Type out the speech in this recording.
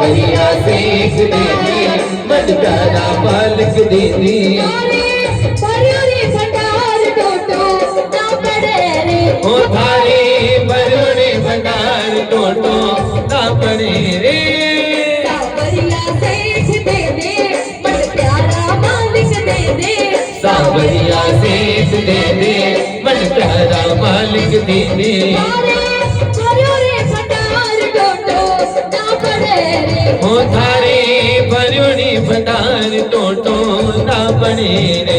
सावरिया सेठ दे दे मन प्यारा मालिक दे दे ओ थारे बरोड़े भंडार टोटो ना पड़े रे सावरिया सेठ दे दे मन प्यारा मालिक दे दे सावरिया सेठ दे दे मन प्यारा मालिक दे दे ओ थारे बरोड़े भंडार टोटो ना पड़े रे